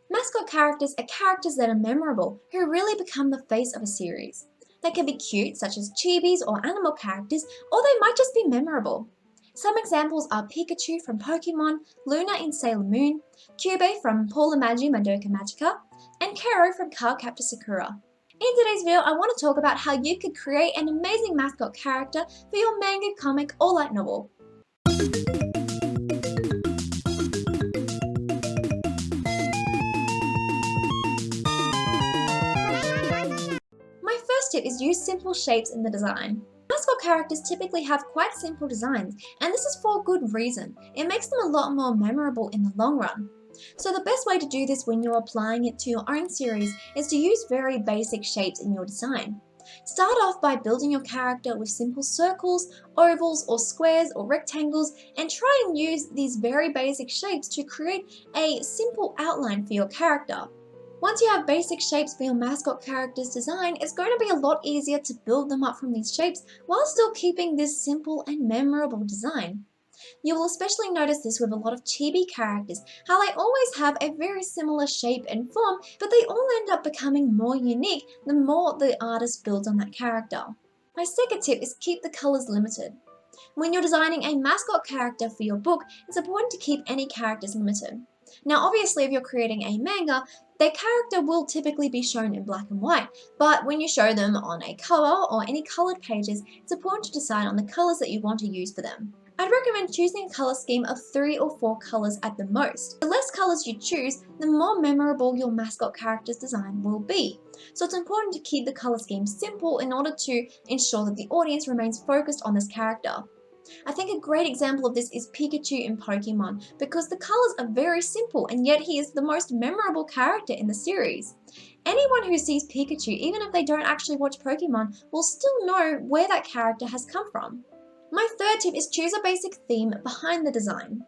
Mascot characters are characters that are memorable, who really become the face of a series. They can be cute, such as chibis or animal characters, or they might just be memorable. Some examples are Pikachu from Pokemon, Luna in Sailor Moon, Kyubey from Paula Magi Madoka Magica, and Kero from Cardcaptor Sakura. In today's video, I want to talk about how you could create an amazing mascot character for your manga, comic, or light novel. My first tip is use simple shapes in the design. Mascot characters typically have quite simple designs, and this is for a good reason. It makes them a lot more memorable in the long run. So the best way to do this when you're applying it to your own series is to use very basic shapes in your design. Start off by building your character with simple circles, ovals or squares or rectangles, and try and use these very basic shapes to create a simple outline for your character. Once you have basic shapes for your mascot character's design, it's going to be a lot easier to build them up from these shapes while still keeping this simple and memorable design. You will especially notice this with a lot of chibi characters, how they always have a very similar shape and form, but they all end up becoming more unique the more the artist builds on that character. My second tip is keep the colors limited. When you're designing a mascot character for your book, it's important to keep any characters limited. Now obviously if you're creating a manga, their character will typically be shown in black and white, but when you show them on a cover or any coloured pages, it's important to decide on the colours that you want to use for them. I'd recommend choosing a colour scheme of 3 or 4 colours at the most. The less colours you choose, the more memorable your mascot character's design will be. So it's important to keep the colour scheme simple in order to ensure that the audience remains focused on this character. I think a great example of this is Pikachu in Pokemon, because the colours are very simple and yet he is the most memorable character in the series. Anyone who sees Pikachu, even if they don't actually watch Pokemon, will still know where that character has come from. My third tip is choose a basic theme behind the design.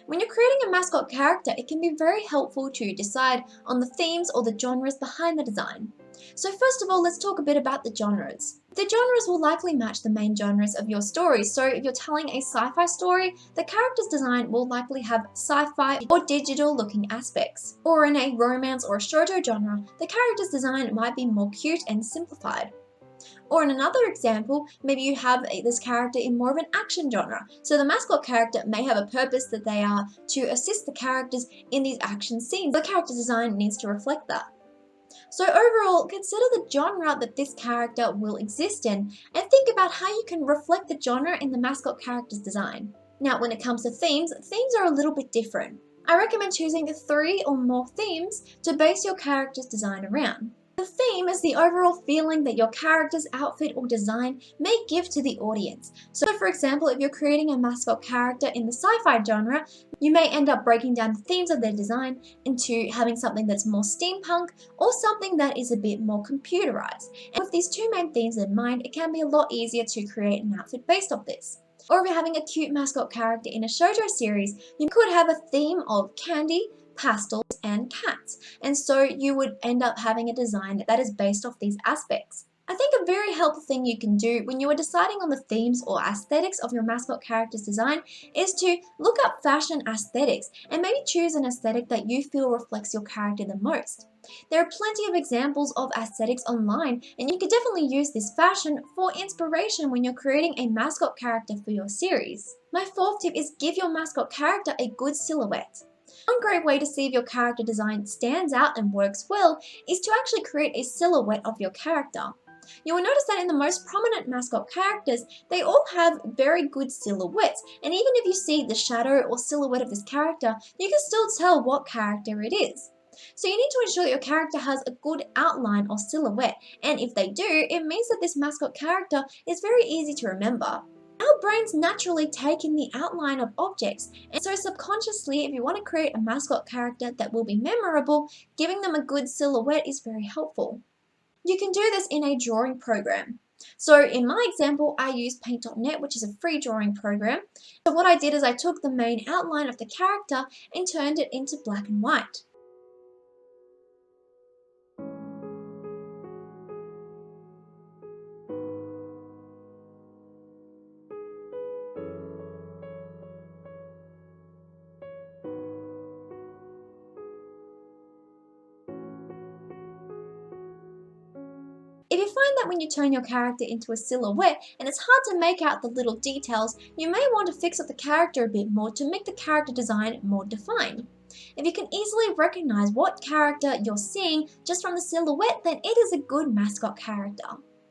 When you're creating a mascot character, it can be very helpful to decide on the themes or the genres behind the design. So first of all, let's talk a bit about the genres. The genres will likely match the main genres of your stories, so if you're telling a sci-fi story, the character's design will likely have sci-fi or digital looking aspects. Or in a romance or a shoujo genre, the character's design might be more cute and simplified. Or in another example, maybe you have this character in more of an action genre, so the mascot character may have a purpose that they are to assist the characters in these action scenes. The character design needs to reflect that. So overall, consider the genre that this character will exist in, and think about how you can reflect the genre in the mascot character's design. Now when it comes to themes are a little bit different. I recommend choosing 3 or more themes to base your character's design around. The theme is the overall feeling that your character's outfit or design may give to the audience. So for example, if you're creating a mascot character in the sci-fi genre, you may end up breaking down the themes of their design into having something that's more steampunk or something that is a bit more computerized. And with these 2 main themes in mind, it can be a lot easier to create an outfit based off this. Or if you're having a cute mascot character in a shoujo series, you could have a theme of candy, pastels, and cats, and so you would end up having a design that is based off these aspects. I think a very helpful thing you can do when you are deciding on the themes or aesthetics of your mascot character's design is to look up fashion aesthetics and maybe choose an aesthetic that you feel reflects your character the most. There are plenty of examples of aesthetics online, and you could definitely use this fashion for inspiration when you're creating a mascot character for your series. My fourth tip is give your mascot character a good silhouette. One great way to see if your character design stands out and works well is to actually create a silhouette of your character. You will notice that in the most prominent mascot characters, they all have very good silhouettes, and even if you see the shadow or silhouette of this character, you can still tell what character it is. So you need to ensure that your character has a good outline or silhouette, and if they do, it means that this mascot character is very easy to remember. Our brains naturally take in the outline of objects, and so subconsciously, if you want to create a mascot character that will be memorable, giving them a good silhouette is very helpful. You can do this in a drawing program. So in my example, I used paint.net, which is a free drawing program. So what I did is I took the main outline of the character and turned it into black and white. If you find that when you turn your character into a silhouette and it's hard to make out the little details, you may want to fix up the character a bit more to make the character design more defined. If you can easily recognize what character you're seeing just from the silhouette, then it is a good mascot character.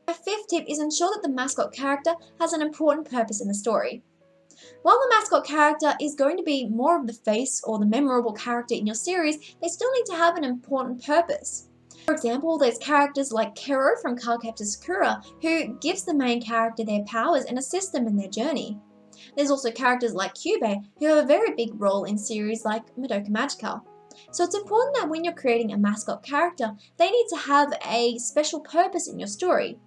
My fifth tip is ensure that the mascot character has an important purpose in the story. While the mascot character is going to be more of the face or the memorable character in your series, they still need to have an important purpose. For example, there's characters like Kero from Cardcaptor Sakura, who gives the main character their powers and assists them in their journey. There's also characters like Kyubey, who have a very big role in series like Madoka Magica. So it's important that when you're creating a mascot character, they need to have a special purpose in your story.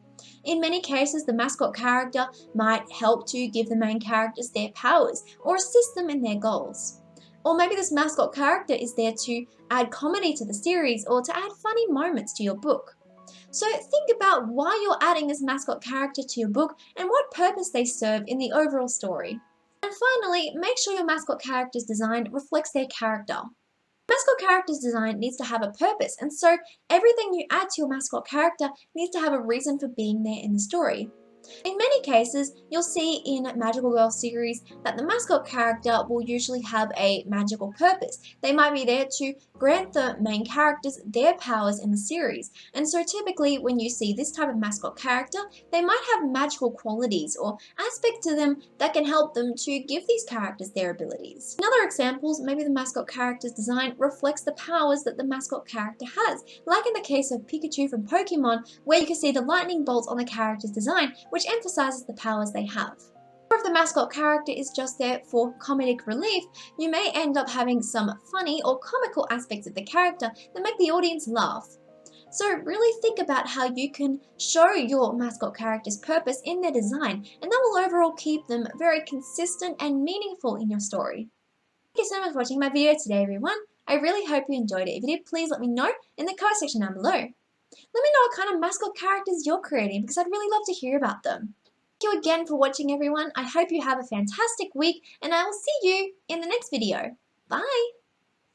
In many cases, the mascot character might help to give the main characters their powers or assist them in their goals. Or maybe this mascot character is there to add comedy to the series or to add funny moments to your book. So think about why you're adding this mascot character to your book and what purpose they serve in the overall story. And finally, make sure your mascot character's design reflects their character. Mascot character's design needs to have a purpose, and so everything you add to your mascot character needs to have a reason for being there in the story. In many cases, you'll see in Magical Girl series that the mascot character will usually have a magical purpose. They might be there to grant the main characters their powers in the series, and so typically when you see this type of mascot character, they might have magical qualities or aspects to them that can help them to give these characters their abilities. In other examples, maybe the mascot character's design reflects the powers that the mascot character has, like in the case of Pikachu from Pokemon, where you can see the lightning bolts on the character's design, which emphasizes the powers they have. Or if the mascot character is just there for comedic relief, you may end up having some funny or comical aspects of the character that make the audience laugh. So really think about how you can show your mascot character's purpose in their design, and that will overall keep them very consistent and meaningful in your story. Thank you so much for watching my video today, everyone. I really hope you enjoyed it. If you did, please let me know in the comment section down below. Let me know what kind of mascot characters you're creating because I'd really love to hear about them. Thank you again for watching, everyone. I hope you have a fantastic week, and I will see you in the next video. Bye!